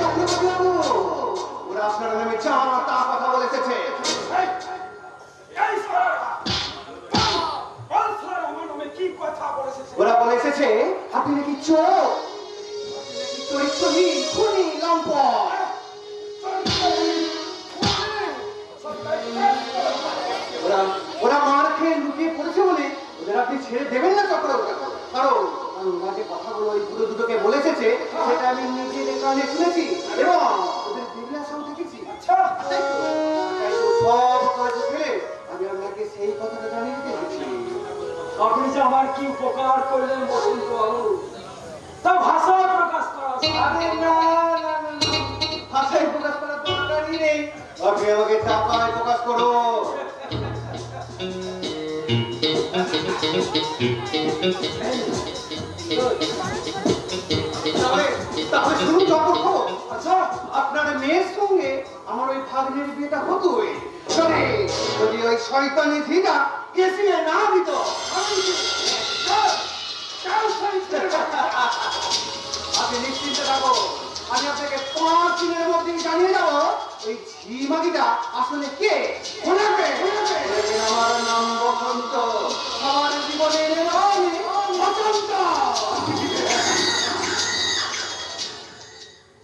চক্রবর্তী বাবু, ওরা আপনার নামে যা তা কথা বলে এসেছে। ওরা বলে এসেছে আপনি নাকি চোর, চরিত্রহীন, খুনি, লম্পট। ওরা মার খেয়ে লুকিয়ে পড়েছে বলে ওদের আপনি ছেড়ে দেবেন না চক্রবর্তী, কারণ ওরা যে কথাগুলো ওই দুটো দুটোকে বলে এসেছে সেটা আমি নিজের কানে শুনেছি এবং ওদের বেরিয়ে আসাও দেখেছি। সব কাজ ফেলে আমি আপনাকে সেই কথাটা জানিয়ে দিতে এসেছি। আপনি যে আমার কি উপকার করলেন বসন্ত বাবু, তা ভাষায় প্রকাশ করা। ভাষায় প্রকাশ করার দরকারই নেই, আপনি আমাকে টাকায় প্রকাশ করো। তাহলে শুনুন চক্রবর্তী, আচ্ছা আপনার মেয়ের সঙ্গে আমার ওই ভাগ্নের বিয়েটা হতোই যদি ওই শয়তানি ঝিটা কেসিয়ে না দিত। আপনি নিশ্চিন্তে থাকো, আমি আপনাকে 5 দিনের মধ্যে জানিয়ে যাবো ওই ঝিমাগিটা আসলে কে। আমার নাম বসন্ত, আমার জীবনের নাম বসন্ত।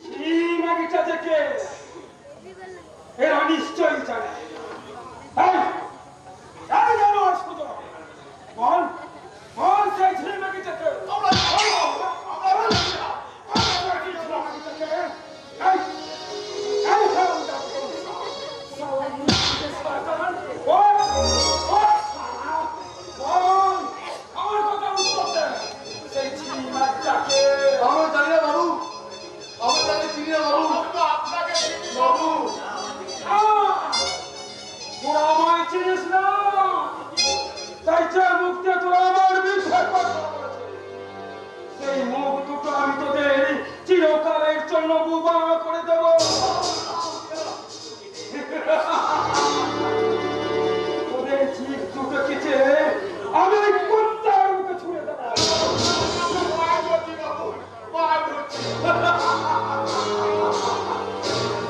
ঝিমাগিটা দেখে এরা নিশ্চয়ই জানে। বল বল সেই ঝিমাগিটাকে। চিরকালের জন্য বুবা করে দেব। ওদের জিভ দুটো কেটে আমি কুত্তার মুখে ছুঁড়ে দেব।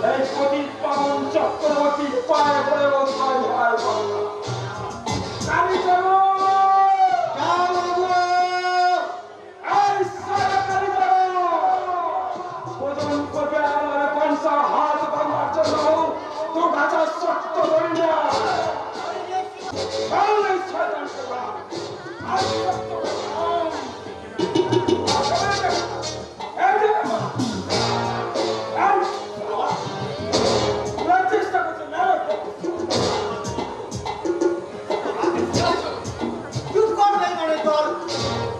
এই প্রদীপ পাবন চক্রবর্তীর পায়ে পড়ে ওর ভাই ভাই আমি চলো। হাত ভাঙার জন্য তো গাছা শক্ত করি না। চেষ্টা করছে না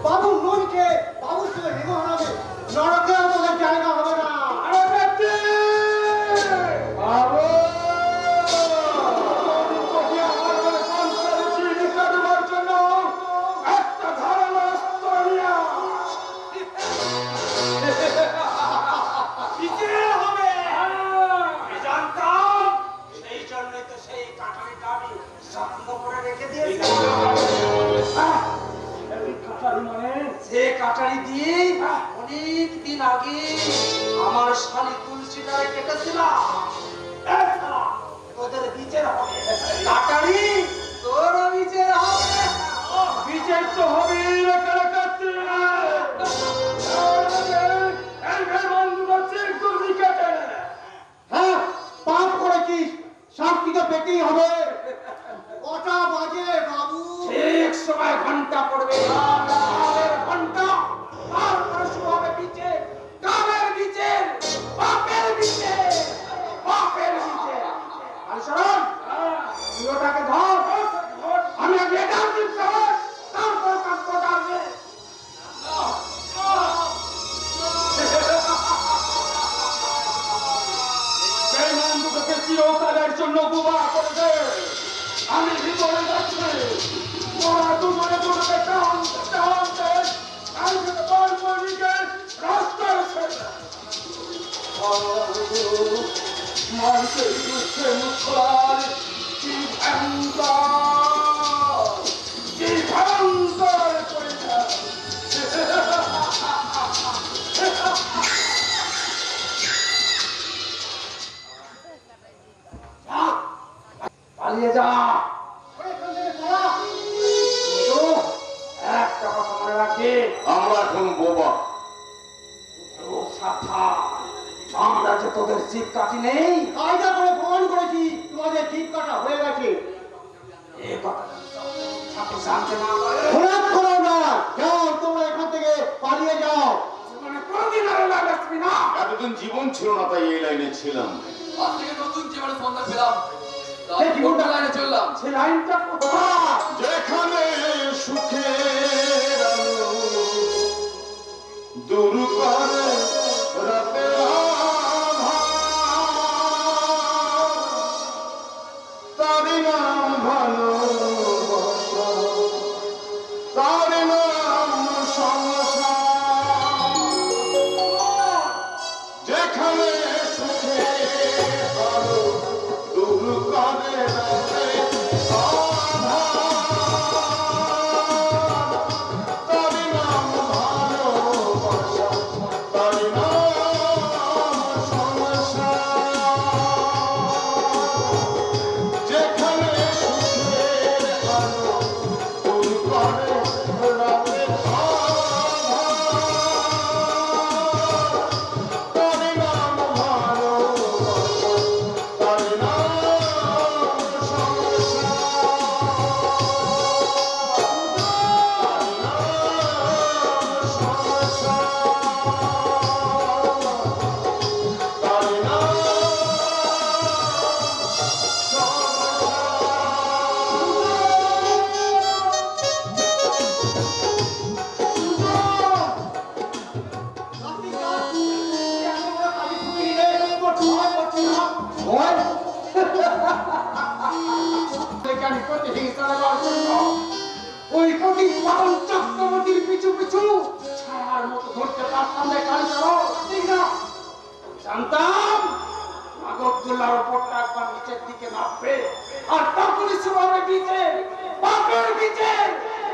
বাবু মনকে বাবুর সঙ্গে হেগো হারাবে, নরকে আমাদের জায়গা হবে না। কাটারি দিয়ে অনেক দিন আগে আমার শালি তুলসীটায় কেটেছিলাম। তোদের বিচার হবে কাটারি, তোর বিচার হবে। বিচার তো হবে হ্যাঁ, পাপ করেছিস, শাস্তি তো পেতেই হবে। কটা বাজে বাবু? ঠিক সময় ঘন্টা পড়বে, ঘন্টা। তারপরে শুরু হবে বিচার, কামের বিচার, পাপের বিচার, পাপের বিচার। আর শোন, ওটাকে ধর, আমি আগে এটা দিতে হবে, তারপর কাজটা আসবে। সেই মন্দিরকে চিরকালের জন্য বুবা করে দে। আমি ভিতরে যাচ্ছি, ওরা দুজনে দুটোকে টানতে টানতে কালকে বালমণিকে রাস্তায় ছেড়ে মানুষের বিরুদ্ধে মুখ খোলার কি ভয়ঙ্কর পরীক্ষা। পালিয়ে যা। এখান থেকে পালা। কিন্তু একটা কথা মনে রাখবি, আমরা এখন বোবা। খুব সাবধান। আমরা যে তোদের জিভ কাটি নেই, কায়দা করে প্রমাণ করেছি তোমাদের জিভ কাটা হয়ে গেছে। এ কথা ছাত্র জানতে না পারে খোরাক করো না, যাও তোমরা এখান থেকে পালিয়ে যাও। জীবনে কোনোদিন আর লাইনে আসবি না। এতদিন জীবন ছিল না, তাই এই লাইনে ছিলাম। আজ থেকে নতুন জীবনের সন্ধান পেলাম, তাই সেই জীবনটা লাইনে চললাম। সে লাইনটা কোথায়? যেখানে সুখের আলো দূর করে রাতের আঁধার, তারই নাম ভালোবাসা, তারই নাম সংসার। যেখানে সুখের আলো দূর করে রাতের আমি প্রতিহিংসা লাগার জন্য ওই কঠিন পাগল চক্রবর্তীর পিছু পিছু ছায়ার মতো ধরতে পারতাম না। কাল চলো ঠিক না, জানতাম নাগরদোল্লার ওপরটা একবার নিচের দিকে নামবে আর তখনই শুরু হবে বিচার, বাপের বিচার,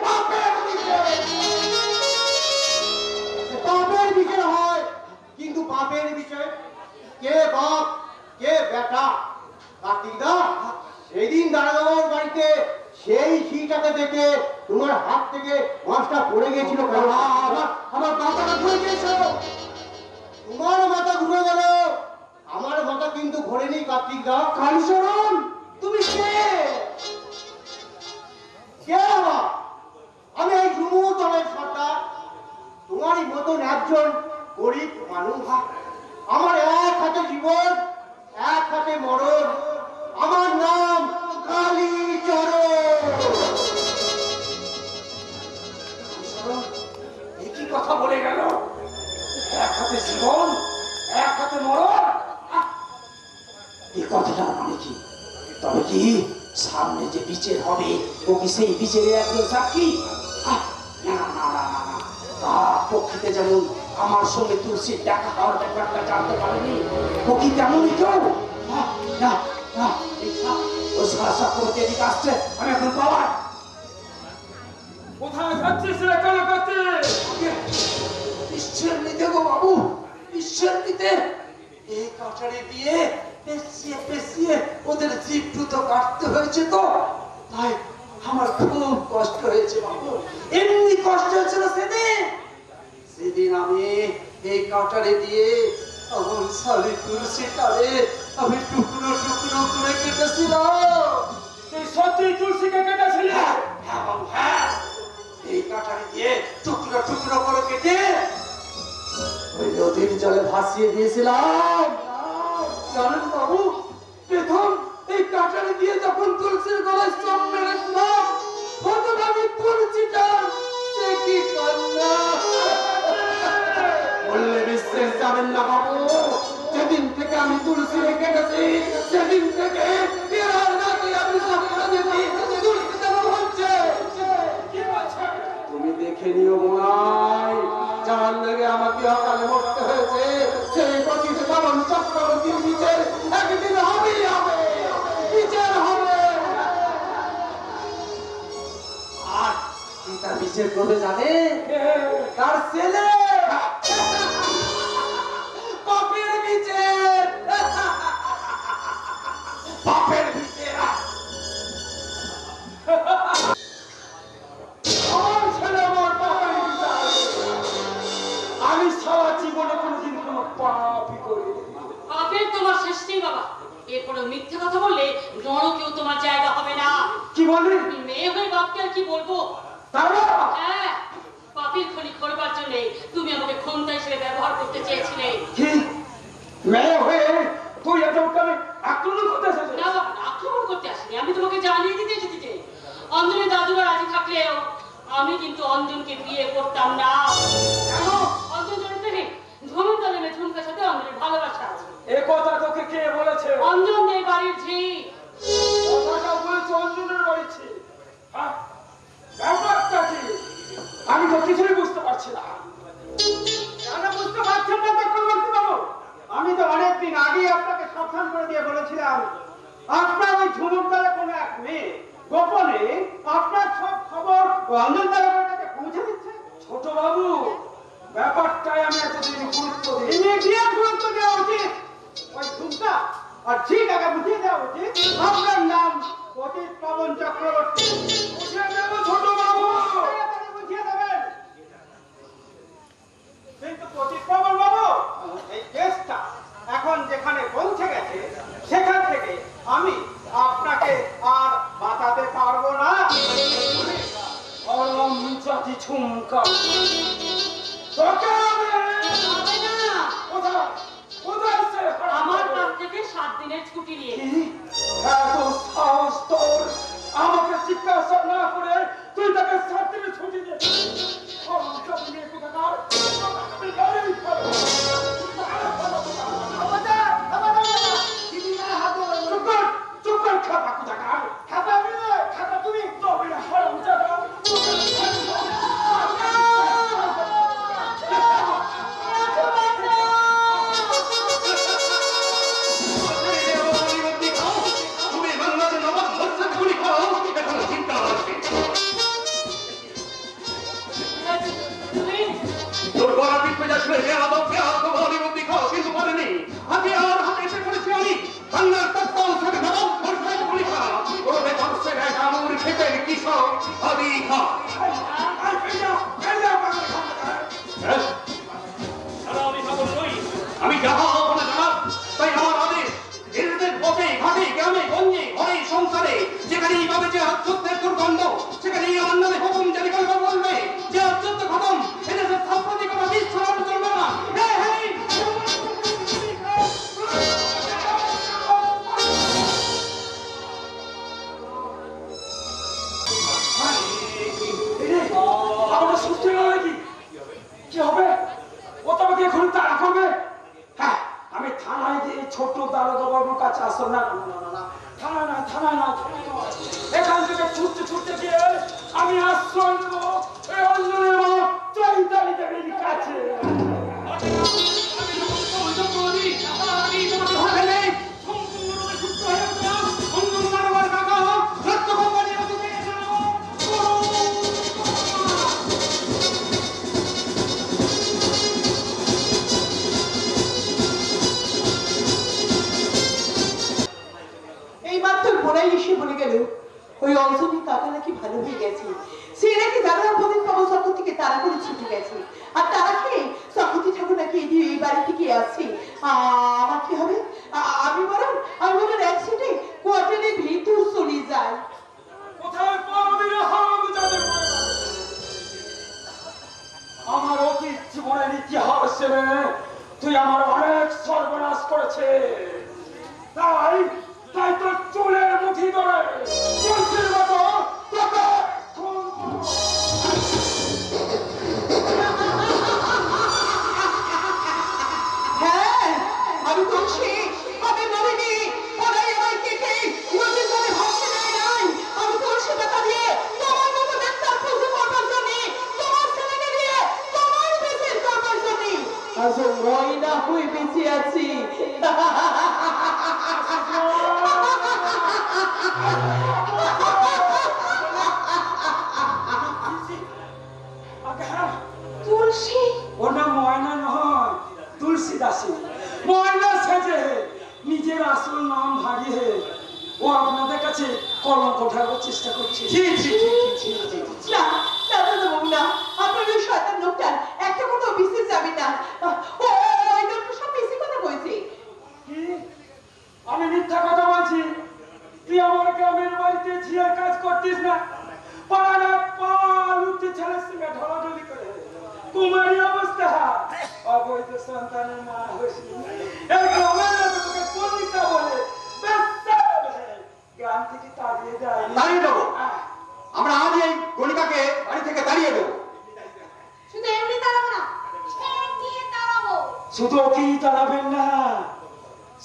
বাপের বিচার। বাপের বিচার হয়, কিন্তু বাপের বিচার কে বাপ কে বেটা? কার্তিকদা, সেদিন দাঁড়াবার বাড়িতে সেই ঝিটাকে দেখে তোমার হাত থেকে মাছটা পড়ে গেছিল কেন? আমার মাথাটা ঘুরে গিয়েছিল। তোমার মাথা ঘুরে গেল, আমার মাথা কিন্তু ঘোরেনি কার্তিকদা। কালীচরণ, তুমি কে? কে বাবা? আমি এই ঝুমুর দলের সর্দার, তোমারই মতন একজন গরিব মানুষ। আমার এক হাতে জীবন, এক হাতে মরণ। আমার নাম কালীচরণ। একই কথা বলে গেল, এক হাতে জীবন এক হাতে মরণ। এই কথাটার মানে কি? তবে কি সামনে যে বিচার হবে ও কি সেই বিচারের একজন সাক্ষী? না না না না না, তার পক্ষে যেমন আমার সঙ্গে তুলসীর দেখা হওয়ার ব্যাপারটা জানতে পারেনি, ও কি তেমনই কেউ? না না, ও সারা সাক্ষরকে এদিকে আসছে, আমি এখন পাওয়ার। কোথায় যাচ্ছিস রে কানাকাতে? ঈশ্বর নিতে গো বাবু, ঈশ্বর নিতে। এই কাটারে দিয়ে পেঁচিয়ে পেঁচিয়ে ওদের জিভ দুটো কাটতে হয়েছে, তো তাই আমার খুব কষ্ট হয়েছে বাবু। এমনি কষ্ট হয়েছিল সেদিন আমি এই কাটারে দিয়ে আমার শালি তুলসীটারে আমি টুকরো টুকরো করে কেটেছিলাম। তুই সত্যি তুলসীকে কেটেছিলি? হ্যাঁ বাবু, হ্যাঁ। এই কাটারে দিয়ে টুকরো টুকরো করে কেটে ওই নদীর জলে ভাসিয়ে দিয়েছিলাম। জানেন বাবু, প্রথম এই কাটারে দিয়ে যখন তুলসীর গলায় চোখ মেরেছিলাম, প্রথম আমি তুলসীটা সে কি কান্না। বললে বিশ্বাস যাবেন না বাবু, যেদিন থেকে আমি তুলসীরে কেটেছি সেদিন থেকে বিরাট রাতে আমি স্বপ্ন দেখি তুলসী তেমন হচ্ছে। তুমি দেখে নিও মনাই, যার লেগে আমাকে অকালে মরতে হয়েছে, সেই পতিত পালন চক্রবর্তীর বিচার একদিন হবেই হবে, বিচার হবে। আর কি তার বিচার করবে জানে? তার ছেলে বাপের বিচার, বাপের বিচার। নিশ্চয়ই বাবা, এরপরে মিথ্যে কথা বললে নরকেও তোমার জায়গা হবে না। কি বললি? তুমি মেয়ে হয়ে বাপকে আর কি বলবো? তারা হ্যাঁ, পাপির খনি করবার জন্য তুমি আমাকে খন্তা হিসেবে ব্যবহার করতে চেয়েছিলে। কি মেয়ে হয়ে তুই এত ওখানে আক্রমণ করতে এসেছিস? না বাবা, আক্রমণ করতে আসিনি, আমি তোমাকে জানিয়ে দিতে এসেছি যে অঞ্জনের দাদুরা রাজি থাকলেও আমি কিন্তু অঞ্জনকে বিয়ে করতাম না। কেন? অঞ্জন জনপ্রেমিক, ধনুর দলে ঝুমকার সাথে অঞ্জনের ভালোবাসা আছে। এ কথা তোকে কে বলেছে? অঞ্জন এই বাড়ির ঝি। কথাটা বলেছে অঞ্জনের বাড়িছে। হ্যাঁ? ব্যাপারটা কি? আমি তো কিছুই বুঝতে পারছি না। কেন বুঝতে পারছেন না চক্রবর্তী বাবু? আমি তো অনেকদিন আগেই আপনাকে সাবধান করে দিয়ে বলেছিলাম, আপনার ওই ঝুমুর দলে কোনো এক মেয়ে গোপনে আপনার সব খবর অঞ্জন দাদার কাছে পৌঁছে দিচ্ছে। ছোট বাবু, ব্যাপারটাই আমি এতদিন গুরুত্ব দিই। ইমিডিয়েট গুরুত্ব দেওয়া উচিত। ওই ঝুমকা আর ঝি টাকা বুঝিয়ে দেওয়া উচিত আপনার নাম পতিত পবন চক্রবর্তী। বুঝিয়ে দেবো ছোট বাবু। তাড়াতাড়ি বুঝিয়ে দেবেন। কিন্তু পতিত পবন বাবু, এই কেসটা এখন যেখানে পৌঁছে গেছে সেখান থেকে আমি আপনাকে আর বাঁচাতে পারবো না। পরম জাতি ঝুমকা তোকে আমি হবে না। কোথায় কোথায় সে আমার কাছ থেকে 7 দিনের ছুটি নিয়ে কি? এত সাহস তোর! আমাকে জিজ্ঞাসা না করে তুই তাকে 7 দিনের ছুটি দে। পরম জাতি নিয়ে কোথাকার? আমি গাড়ি ফেলবো। চুপ কর, চুপ কর, খাতা কোথাকার? খাতা আমি নয়, খাতা তুমি। তবে না, পরম জাতি। তুমি বাংলাদেশ নবাব হচ্ছে গুলি খাও, এখন চিন্তা আসবে। তুমি তোর গলা টিপে যাচ্ছে অলিবন্দি খাও, কিন্তু পারেনি। হাতে আর হাতে এসে পড়েছি আমি বাংলার তৎপর থেকে নবাব হচ্ছে গুলি খাও। ওর বেতন সে কামড় খেতে কৃষক আদি খা। আমি খবর নই, আমি যাহা হব না জানাব, তাই আমার আদেশ এদের পথে ঘাটে গ্রামে গঞ্জে ঘরে সংসারে যেখানেই পাবে যে আত্মত্বের দুর্গন্ধ সেখানেই আমার নামে হুকুম জারি করবে, বলবে যে আত্মত্ব খতম, এদেশের সাম্প্রতিকতা বীজ ছড়ানো চলবে না। আমাকে সুস্থ হয়ে গেল নাকি? কি হবে? ও তো আমাকে এখন তাড়া করবে। হ্যাঁ, আমি থানায় গিয়ে ছোট দারোগা বাবুর কাছে আসো। না না না না, থানায় না, থানায় না, থানায় না। এখান থেকে ছুটতে ছুটতে গিয়ে আমি আশ্রয় নেব এই অঞ্জনের মা চৈতালি দেবীর কাছে। এইবার তোর বোনাই এসে বলে গেল ওই অঞ্জলি কাকা নাকি ভালো হয়ে গেছে। সে নাকি দাদার প্রতি খবর সকল থেকে তারা করে ছুটে গেছে। আর তারা খেয়ে সকতি ঠাকুর নাকি এই বাড়ি থেকে আসছে। আমার কি হবে? আমি বরং অ্যাক্সিডেন্টে কোয়ার্টারে ভিতর চলে যাই। কোথায় পারবি না হারামজাদে পড়ে গেছে। আমার অতীত জীবনের ইতিহাস মেনে তুই আমার অনেক সর্বনাশ করেছে। তাই তাই তোর চুলের মুঠি ধরে তুলসীর মতো তোকে খুন করব। হ্যাঁ, আমি তুলসী, আমি মরিনি। ওরাই আমায় কেটে নদীর জলে ভাসতে দেয় নাই। আমি তুলসী পাতা দিয়ে তোমার মতো ডাক্তার খুঁজে করবার জন্য, তোমার ছেলেকে দিয়ে তোমার বেঁচে করবার জন্য আজ ময়না হয়ে বেঁচে আছি। তুলসী ওর নাম ময়না নয়, তুলসী দাসী। ময়না সেজে নিজের আসল নাম হারিয়ে ও আপনাদের কাছে কলঙ্ক ঢাকার চেষ্টা করছে। না, না দাদা বাবু না, আপনার ওই শয়তান লোকটার একটা কথা বিশেষ যাবে না। ওই লোকটা সব বেশি কথা বলছে। কি? মিথ্যা কথা বলছি? তুই আমার গ্রামের বাড়িতে ঝিয়ের কাজ করতিস না? পাড়াটা পাল উঠছে ছেলের সঙ্গে ঢলাঢলি করে, কুমারী অবস্থা, অবৈধ সন্তানের মা হয়েছিল। এই গ্রামের লোক তোকে কলিতা বলে গ্রাম থেকে তাড়িয়ে দেয়। তাড়িয়ে দেবো? আমরা আজই এই গণিকাকে বাড়ি থেকে তাড়িয়ে দেবো। শুধু এমনি তাড়াবো না, ঠেকিয়ে তাড়াবো। শুধু ওকেই তাড়াবেন না,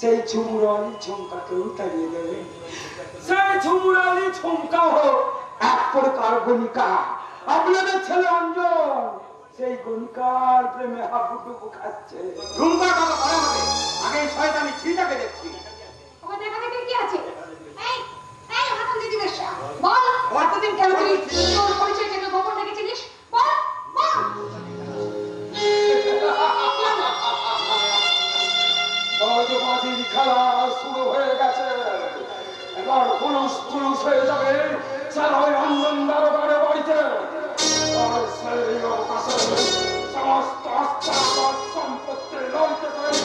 সেই ঝুমুরালি ঝুমকাকেও তাড়িয়ে দেবেন। সেই ঝুমুরালি ঝুমকা হোক এক প্রকার গণিকা। আপনাদের ছেলে অঞ্জন সেই গণিকার প্রেমে হাবুডুবু খাচ্ছে। ঝুমকার কথা পরে হবে, আগে এই শয়তানি ঝিটাকে দেখছি। ওকে দেখা দেখে কি আছে? এই এই হাতল দিদি বেশা বল, কতদিন কেন তুই তোর পরিচয় থেকে গোপন রেখেছিলিস? বল বল। বড়বাজির খেলা শুরু হয়ে গেছে। এবার পুরুষ পুরুষ হয়ে যাবে স্যার ওই অঞ্জন দারোগার বাড়িতে। আর সেই অবকাশে সমস্ত অস্ত্রাগার সম্পত্তি লইতে পেরে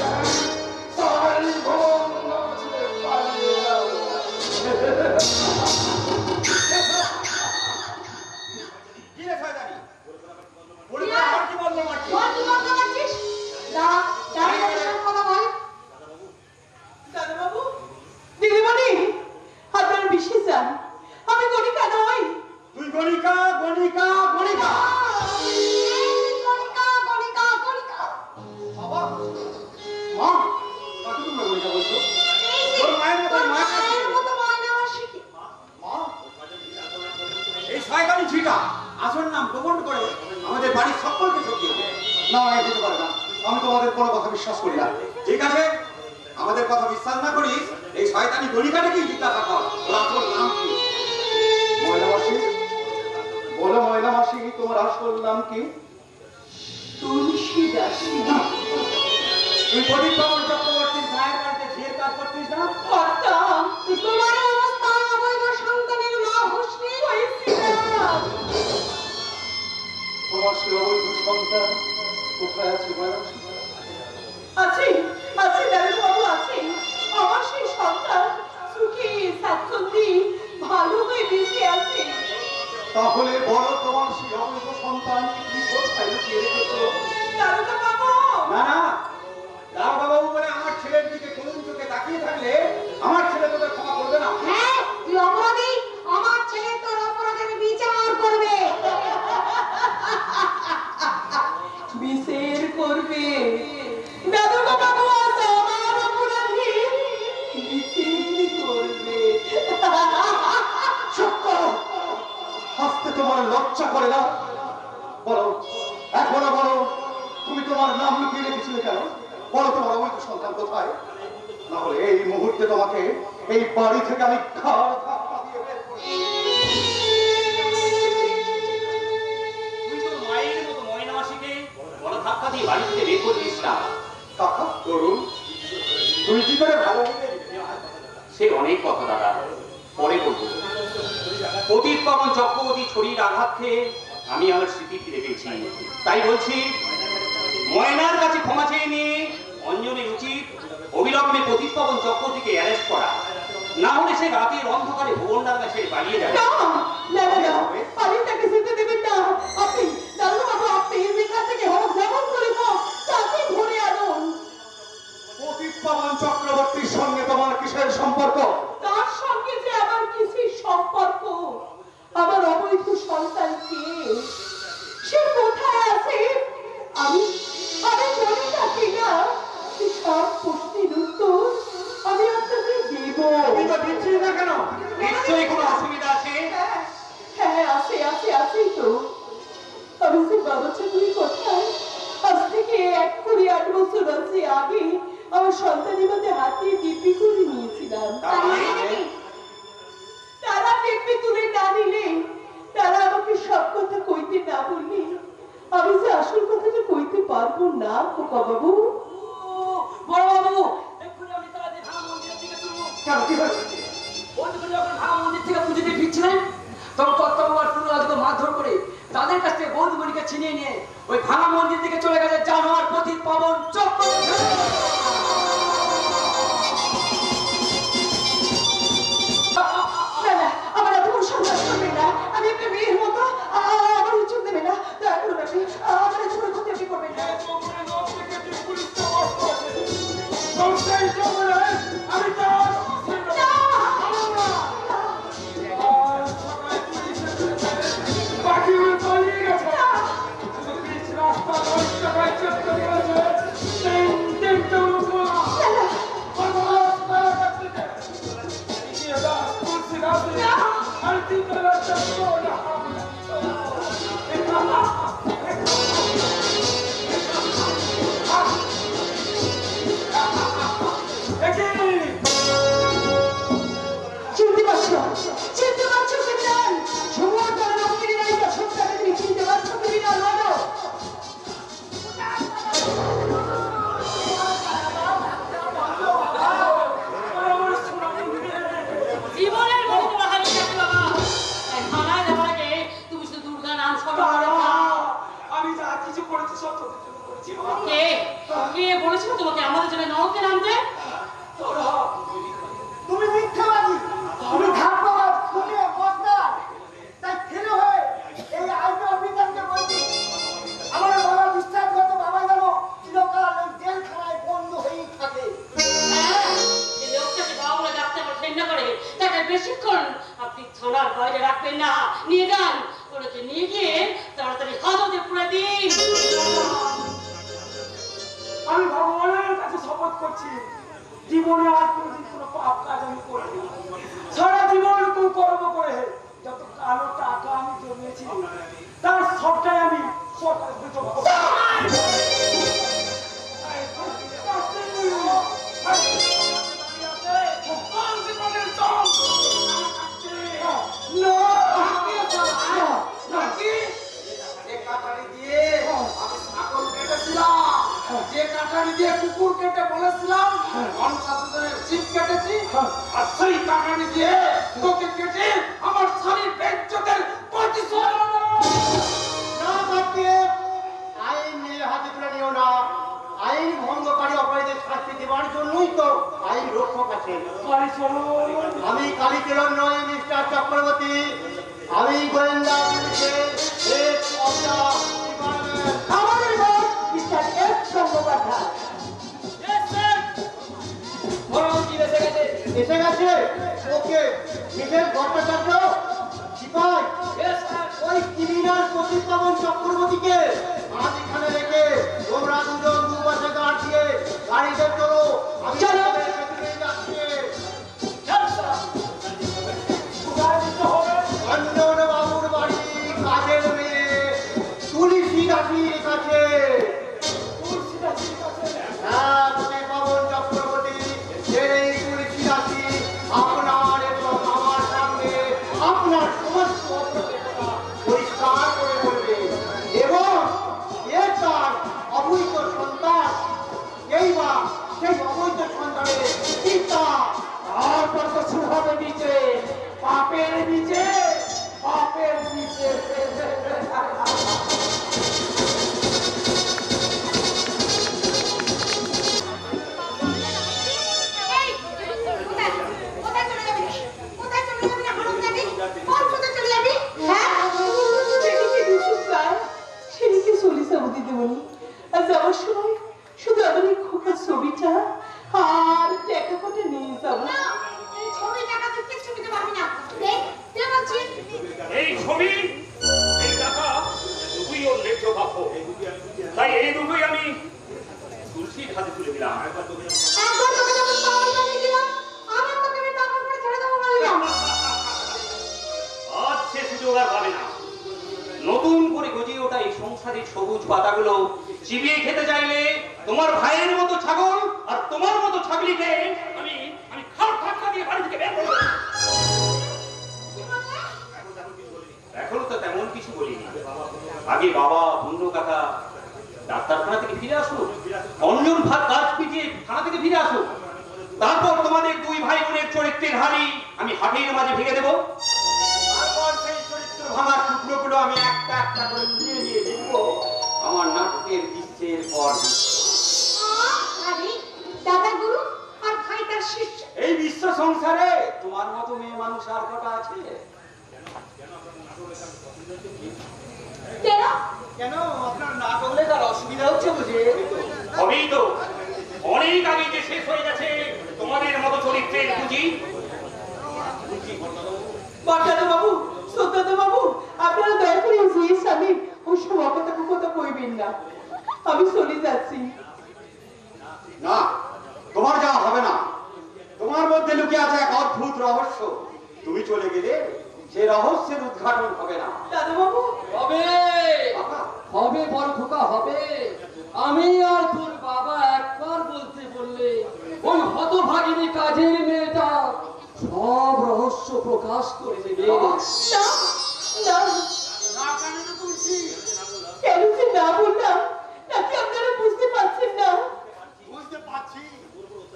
সারাই ভবন নাচে পালিয়ে যাবে। কি রে শয়তানি? বলি তো আর কি বলবো মারছি? বল তুই বলতে পারছিস? দাঁড়া দাঁড়িয়ে সব কথা বল। দাদাবাবু, দিদিমণি, আপনারা বিশ্বাস যান, আমি গণিকা নই। তুই গণিকা গণিকা গণিকা। গণিকা গণিকা গণিকা। বাবা মা, কাকে তুমি গণিকা বলছো? এই যে তোর মায়ের মতো তোর মায়ের কাছে। মায়ের মতো ময়না আমার শিখি। মা, এই শয়তানি ঝিটা আসল নাম গোপন করে আমাদের বাড়ির সকলকে ঠকিয়ে দেয়। না, এ হতে পারে না। আমি তোমাদের কোনো কথা বিশ্বাস করি না। ঠিক আছে, আমাদের কথা বিশ্বাস না করিস, এই শয়তানি গণিকাটাকেই জিজ্ঞাসা কর, ওর আসল নাম কি? ময়না মাসি, বলো ময়না মাসি, তোমার আসল নাম কি? তুলসী দাসী। তুই প্রদীপ বাবুর চক্রবর্তীর মায়ের বাড়িতে ঝিয়ের কাজ করতিস না? করতাম, তোমার অবস্থা অবৈধ সন্তানের মা হসনি হয়েছিলাম। তোমার সে অবৈধ সন্তান কোথায় আছে ময়না মাসি? আছে আছে দাদাবাবু, আছে। আমার সেই সন্তান সুখী স্বাচ্ছন্দ্যে ভালো হয়ে বেঁচে আছে। তাহলে বলো তোমার সেই অবৈধ সন্তান তুমি কোথায় লুকিয়ে রেখেছো? দাদাবাবু, না না, দারোগা বাবু বলে আমার ছেলের দিকে করুণ চোখে তাকিয়ে থাকলে আমার ছেলে তোকে ক্ষমা করবে না। হ্যাঁ তুই অপরাধী, আমার ছেলে তোর অপরাধের বিচার করবে। বিচার করবে দাদাবাবু, আজ আমার অপরাধী বিচার করবে। চুপ করো, হাসতে তোমার লজ্জা করে না? বলো, এখনো বলো, তুমি তোমার নাম লুকিয়ে রেখেছিলে কেন? বলো তোমার অবৈধ সন্তান কোথায়? না হলে এই মুহূর্তে তোমাকে এই বাড়ি থেকে আমি ঘাড় ধাক্কা দিয়ে বের করে তুই তোর মায়ের মতো ময়না মাসিকে বড় ধাক্কা দিয়ে বাড়ি থেকে বের করে দিস না। কাকা করুন, তুমি কি করে ভালো হয়ে সে অনেক কথা দাদা, পরে বলবো। প্রদীপ পবন চক্রবর্তী ছড়ির আঘাত খেয়ে আমি আমার স্মৃতি ফিরে পেয়েছি। তাই বলছি, ময়নার কাছে ক্ষমা চেয়ে নিয়ে অঞ্জনের উচিত অবিলম্বে প্রদীপ পবন চক্রবর্তীকে অ্যারেস্ট করা। না হলে সে রাতের অন্ধকারে ভুবনডার কাছে পালিয়ে যাবে। না না না না, আমি তাকে যেতে দেবেন না। আপনি দাদাবাবু, আপনি এখান থেকে হোক, যেমন করে হোক তাকে ধরে আনুন। প্রদীপ পবন চক্রবর্তীর সঙ্গে তোমার কিসের সম্পর্ক? তার সঙ্গে যে আমার কিসের সম্পর্ক? আমার অবৈধ সন্তান কে? সে কোথায় আছে? আমি আমি বলি তাকে না, সে সব প্রশ্নের উত্তর আমি আপনাকে দেব। তুমি তো দিচ্ছিস না কেন? নিশ্চয়ই কোনো অসুবিধা আছে। হ্যাঁ হ্যাঁ, আছে আছে আছেই তো। আমি সে বাবা চাকরি কোথায়? আজ থেকে 1 বছর আছে আগে আমার সন্তানের মধ্যে হাতে দিব্যি করে নিয়েছিলাম। তারা দিব্যি তুলে না নিলে, তারা আমাকে সব কথা কইতে না বললে, আমি যে আসল কথাটা কইতে পারবো না খোকা বাবু। বড় বাবু, এক্ষুনি আপনি তাড়াতাড়ি ভাঙা মন্দিরের দিকে চলুন। কেন, কি হয়েছে? বন্ধুগুলো যখন ভাঙা মন্দির থেকে পুজো দিয়ে ফিরছিলেন, তখন কর্তাবাবু আর টুনুরাজকে মারধর করে তাদের কাছ থেকে বন্ধুগুলিকে ছিনিয়ে নিয়ে ওই ভাঙা মন্দির দিকে চলে গেছে জানোয়ার প্রদীপ পবন চক্রবর্তী। বেশিক্ষণ আপনি থানার বাইরে রাখবেন না, নিয়ে যান, ওনাকে নিয়ে গিয়ে তাড়াতাড়ি হাজতে পুরে দিন। আমি ভগবানের কাছে শপথ করছি, জীবনে আর কোনোদিন কোনো পাপ কাজ আমি করিনি। সারা জীবন কুকর্ম করে যত কালো টাকা আমি জমিয়েছি তার সবটাই আমি সরকার বিতরণ করব। যে কাটারি দিয়ে কুকুর কেটে বলেছিলাম জিপ কেটেছি, আর সেই কাটারি দিয়ে তোকে কেটে আমার স্বামীর বেজ্জতের প্রতিশোধ নেব। না থাকতে আইন নিয়ে হাতে তুলে নিও না। আইন ভঙ্গকারী অপরাধীদের শাস্তি দেওয়ার জন্যই তো আইন রক্ষক আছে। আমি কালীচরণ নই, মিস্টার চক্রবর্তী। আমি গোয়েন্দা পুলিশের হেড অফ দ্য ডিপার্টমেন্ট। আমাদের বস মিস্টার এস গঙ্গোপাধ্যায়। এসে গেছে। ওকে, মিসেস ভট্টাচার্য, সিপাই, ওই ক্রিমিনাল প্রদীপ চক্রবর্তীকে আজ এখানে রেখে তোমরা দুজন দুপাশে গার্ড দিয়ে গাড়িতে চলো। আমি তোমাদের সাথে যাচ্ছি। অঞ্জন বাবুর বাড়ি, কাজের মেয়ে তুলসী দাসির কাছে। হ্যাঁ, প্রদীপ চক্রবর্তী, এই তুলসী দাসী আপনার এবং আমার সামনে আপনার সমস্ত অপরাধটা পরিষ্কার করে বলবে এবং এর তার অবৈধ সন্তান, এই বা সেই অবৈধ সন্তানের পিতা। তারপর তো শুরু হবে নিচে পাপের নিচে পাপের নিচে। এই, কোথায়? কোথায় চলে যাবি? কোথায় চলে যাবি রে হারামজাদি? বল কোথায় চলে যাবি? হ্যাঁ? সেদিকে দুশো প্রায়, সেদিকে সলিসা দিতে বলি। আর যাওয়ার সময় শুধু আমার এই খোকার ছবিটা আর টাকা করে নিয়ে যাবো। না, এই ছবি টাকা তুই কিচ্ছু নিতে পারবি না। দেখ, তুই বলছি। এই ছবি, এই টাকা দুটোই ওর লেখো বাপু। তাই এই দুটোই আমি তুলসীর হাতে তুলে দিলাম। একবার তোকে যখন পাওয়ার বানিয়ে দিলাম, আবার তোকে আমি টাকা করে ছেড়ে দেবো বললাম। আজ সে সুযোগ আর পাবে না। নতুন করে গজিয়ে ওঠা এই সংসারের সবুজ পাতাগুলো চিবিয়ে খেতে চাইলে তোমার ভাইয়ের মতো ছাগল আর তোমার মতো ছাগলিকে আমি আমি খাট ধাক্কা দিয়ে বাড়ি থেকে বের করব। কি বললে? এখনো তো তেমন কিছু বলিনি। আগে বাবা, বন্ধু, কাকা ডাক্তারখানা থেকে ফিরে আসুক, অঞ্জন ভাত গাছ পিটিয়ে থানা থেকে ফিরে আসুক, তারপর তোমাদের দুই ভাই বোনের চরিত্রের হাড়ি আমি হাটের মাঝে ভেঙে দেবো। তারপর সেই চরিত্র ভাঙার টুকরোগুলো আমি একটা একটা করে নিয়ে নিয়ে দেখবো আমার নাটকের দৃশ্যের পর দৃশ্য। আরে, দাদা গুরু আর ভাই তার শিষ্য। এই বিশ্ব সংসারে তোমার মতো মেয়ে মানুষ আর কটা আছে? কেন? কেন, আপনার নাটকলে তার অসুবিধা হচ্ছে বুঝে? হবেই তো। অনেক আগে যে শেষ হয়ে গেছে তোমাদের মতো চরিত্রের পুঁজি। বট্টাদা বাবু, সত্যাদা বাবু, আপনারা দয়া করে এই স্বামী ওই সব অকথা কথা কইবেন না। আমি চলে যাচ্ছি। না, তোমার যাওয়া হবে না। তোমার মধ্যে লুকিয়ে আছে এক অদ্ভুত রহস্য। তুমি চলে গেলে সে রহস্যের উদ্ঘাটন হবে না। দাদা বাবু, হবে বাবা, হবে বড় খোকা হবে। আমি আর তোর বাবা একবার বলতে বললে ওই হতভাগিনী কাজের মেয়েটা সব রহস্য প্রকাশ করে দেবে। না, না, না কেন রে তুলসী? কেন যে না বললাম নাকি আপনারা বুঝতে পারছেন না? বুঝতে পারছি,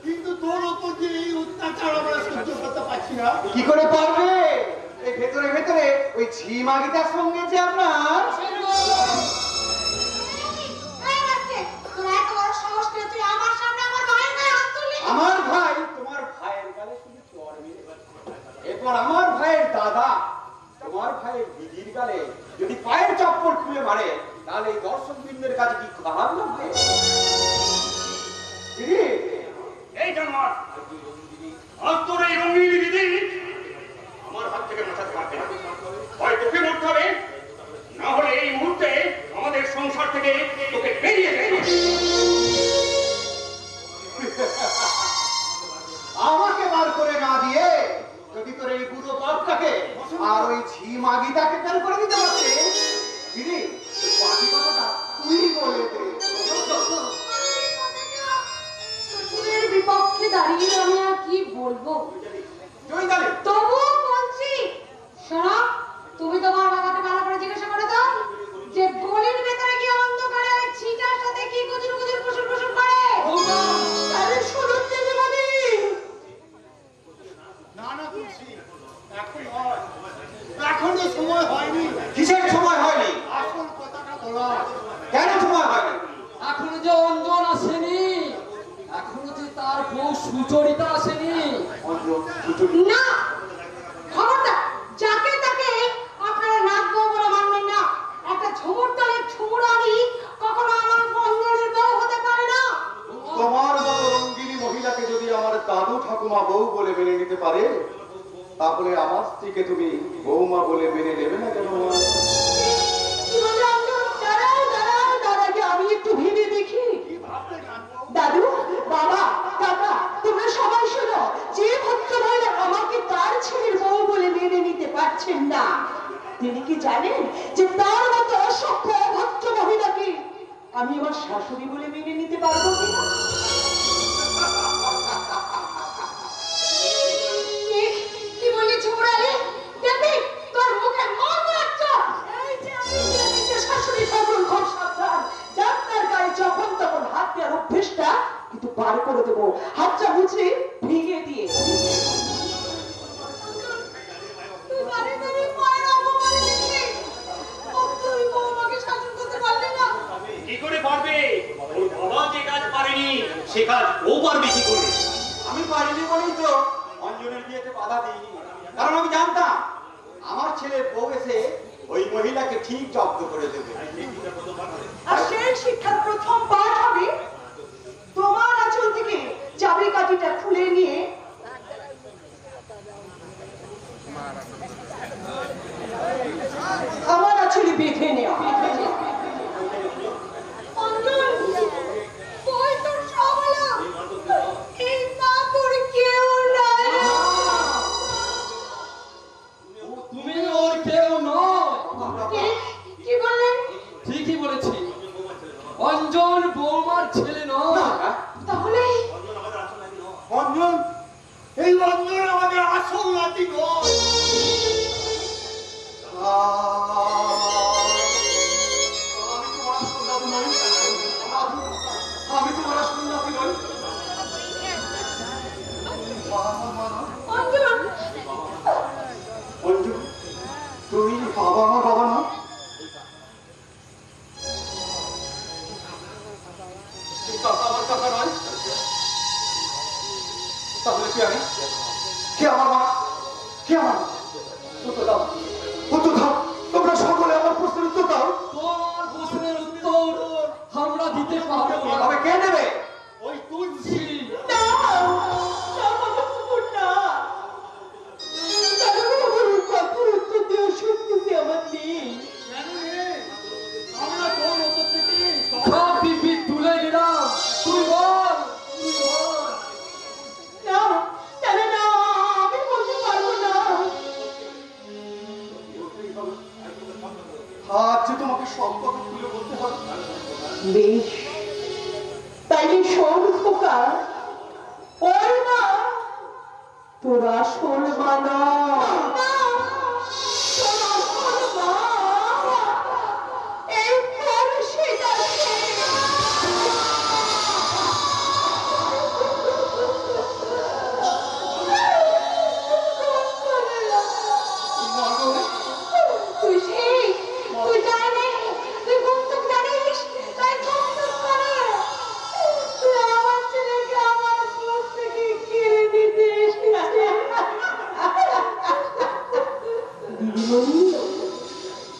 কিন্তু তোর ওপর যে এই অত্যাচার আমরা সহ্য করতে পারছি না। কি করে পারবে? এই ভেতরে ভেতরে ওই ঝিমাগিটার সঙ্গে যে আপনার এই আজকে তোর এত বড় সাহস পেয়ে তুই আমার সামনে আমার ভাইয়ের গায়ে হাত তুললি? আমার ভাই তোমার ভাইয়ের গালে শুধু চড় মেরে এরপর আমার ভাইয়ের দাদা তোমার ভাইয়ের দিদির গালে যদি পায়ের চপ্পল খুলে মারে তাহলে এই দর্শক বৃন্দের কাছে কি খারাপ না ভাই? দিদি, এই জানোয়ার, আজ তোর এই রঙিনী দিদি আর ওই ঝি মাগিটাকে ফেল করে দিতে পারছে। দিদি বাকি কথাটা তুই বলে দে। শ্বশুরের বিপক্ষে দাঁড়িয়ে আমি আর কি বলবো? তবুও বলছি, শোনো, তুমি তোমার বাবাকে ভালো করে জিজ্ঞাসা করে দাও যে গলির ভেতরে কি অন্ধকারে ওই ছিটার সাথে কি গুজুর গুজুর ফুসুর ফুসুর করে। আরে শুনুন দিদিমণি, না না তুলসী, এখন হয়, এখনো সময় হয়নি। কিসের সময় হয়নি? আসল কথাটা বলো, কেন সময় হয়নি? এখনো যে অঞ্জন আসেনি, এখনো যে তার বউ সুচরিতা আসেনি। না, খবরদার, যাকে তাকে আপনারা নাক বউ বলে মানবেন না। একটা ঝুমুর দলের ঝুমুরানি কখনো আমার অঞ্জনের বউ হতে পারে না। তোমার মতো রঙ্গিনী মহিলাকে যদি আমার দাদু ঠাকুমা বউ বলে মেনে নিতে পারে, তাহলে আমার স্ত্রীকে তুমি বৌমা বলে মেনে নেবে না কেন? কি বলে অঞ্জন? দাঁড়াও দাঁড়াও, তার আগে আমি একটু ভেবে দেখি। দাদু, বাবা, কাকা, তোমরা সবাই শোনো। যে ভদ্রমহিলা আমাকে তার ছেলের বউ বলে মেনে নিতে পারছেন না, তিনি কি জানেন যে তার মতো অসভ্য অভদ্র মহিলাকে আমি আমার শাশুড়ি বলে মেনে নিতে পারবো কিনা? কি বললি ঝুমুরানি? দেখবি তোর মুখে মর্ম একটা। এই যে শাশুড়ি ঠাকুর, খুব সাবধান। যাত্রার গায়ে যখন তখন হাত দেওয়ার অভ্যেসটা কিন্তু বার করে দেবো, হাতটা মুছে ভেঙে দিয়ে। তুই বারে বারে মায়ের অপমান করছিস। তুই বৌমাকে শাসন করতে পারলি না। কি করে পারবে? ওর বাবা যে কাজ পারেনি সে কাজ ও পারবে কি করে? আমি পারিনি বলেই তো অঞ্জনের বিয়েতে বাধা দিইনি, কারণ আমি জানতাম আমার ছেলের বউ এসে ওই মহিলাকে ঠিক জব্দ করে দেবে। আর সেই শিক্ষার প্রথম পাঠ হবে তোমার আঁচল থেকে চাবিকাঠিটা খুলে নিয়ে আমার আঁচলে বেঁধে নেওয়া। অঞ্জন, ওই তোর সব হলো। এই মা তোর কেউ নাই। তুমি ওর কেউ নয়। কি বললেন? ঠিকই বলেছি, অঞ্জন বৌমার ছেলে নয়। তাহলে অঞ্জন, এই অঞ্জন আমাদের আসল নাতি নয়। আমি তোমার আসল নাতি নই। অঞ্জন, অঞ্জু, তুমি বাবা আমার বাবা না? কাকা আমার কাকা নয়? তাহলে কে আমি? কে আমার মা? কে আমার মা? উত্তর দাও, উত্তর দাও, তোমরা সকলে আমার প্রশ্নের উত্তর দাও। তোমার প্রশ্নের উত্তর আমরা দিতে পারবো না। তবে কে দেবে? ওই তুলসী। না, না বাবা, কুকুর না। তাহলে আমার কথার উত্তর দেওয়ার শক্তি আমার নেই। সব দিব্যি তুলে দিলাম, তুই বল, তুই বল। না, না, না, না, আমি বলতে পারবো না। আজ যে তোমাকে সব কথা তুলে বলতে হবে। বেশ, তাইলে শোন খোকা, ওর মা তোর আসল মা না। তোর আসল মা এই পরশিটা তুই ঠিক, তুই জানিস, তুই গুপ্তক জানিস, তাই গুপ্তক করে। তুই আমার ছেলেকে আমার বুক থেকে কেড়ে নিতে এসেছিস। দিদিমণি,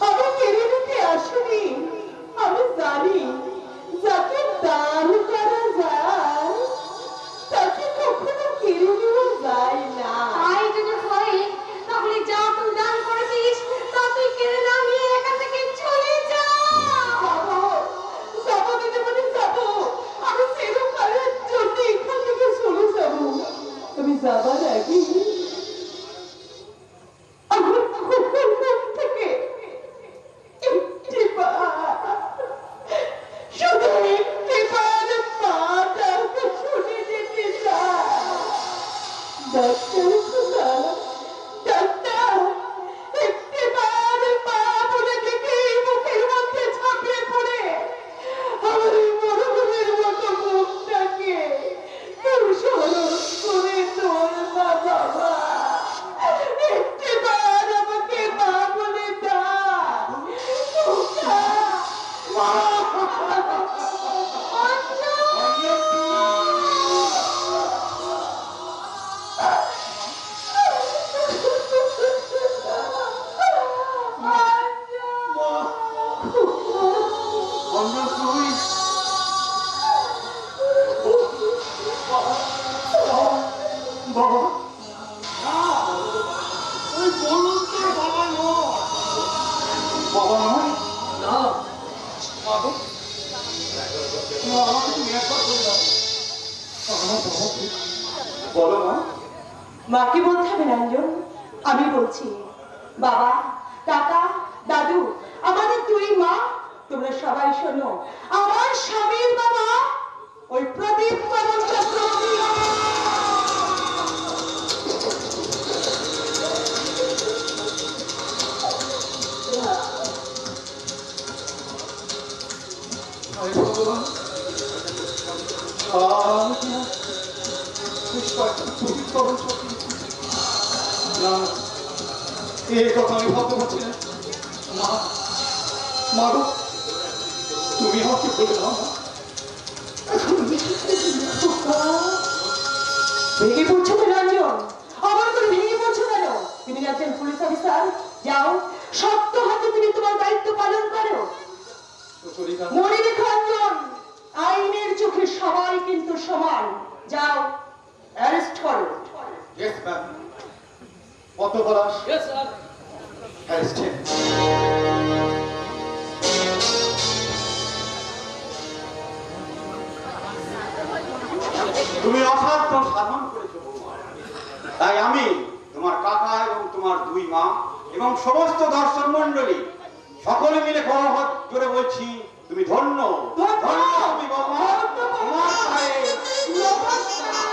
আমি কেড়ে নিতে আসিনি। আমি জানি যাকে দান করা যায় তাকে কখনো কেড়ে নেওয়া যায় না। তাই যদি হয়, তাহলে যা তুই দান করেছিস তা তুই কেড়ে না নিয়ে এখান থেকে চলে যা। যাবো, যাবো দিদিমণি, যাবো। আমি চিরকালের জন্য এখান থেকে চলে যাবো। আমি যাবার আগে আমার খুব ডাক্তার খোকা, ডাক্তার, একটিবার মা বলে ডেকে বুকের মধ্যে ঝাঁপিয়ে পড়ে আমার এই মরুভূমির মতো মুখটাকে তোর স্মরণ করে তোর মা বাবা। একটিবার আমাকে মা বলে ডাক খোকা। অঞ্জন তুই বাবা, ওই বলুন তোর বাবা নয়। বাবা নয়? না, মাগো, আমাকে তুমি একবার বলে দাও আমার বাবা কে? বলো মা। মাকে বলতে হবে রঞ্জন, আমি বলছি। বাবা, কাকা, দাদু, আমাদের দুই মা, তোমরা সবাই শোনো, আমার স্বামীর বাবা ওই প্রদীপ পবন চক্রবর্তী। আরে ভগবান, আমি কি আর শেষ কয়েকটা ছবি করো ছবি? না, এই কথা আমি ভাবতে পারছি না। মা, মা গো, তুমি আমাকে বলে দাও না। এখন আমি কি করব? ভেঙে পড়ছো তো রঞ্জন, আমার করে ভেঙে পড়ছো কেন? তুমি একজন পুলিশ অফিসার, যাও শক্ত হাতে তুমি তোমার দায়িত্ব পালন করো। সুচরিতা, মনে রেখো রঞ্জন, আইনের চোখে সবাই কিন্তু সমান। যাও অ্যারেস্ট করো। Yes ma'am. কত পলাশ? Yes, sir. অ্যারেস্টেড। তুমি অসাধ্য সাধন করেছো বৌমা। তাই আমি তোমার কাকা এবং তোমার দুই মা এবং সমস্ত দর্শক মন্ডলী সকলে মিলে করহাত জোরে বলছি, তুমি ধন্য, ধন্য তুমি বৌমা। তোমার পায়ে নমস্কার।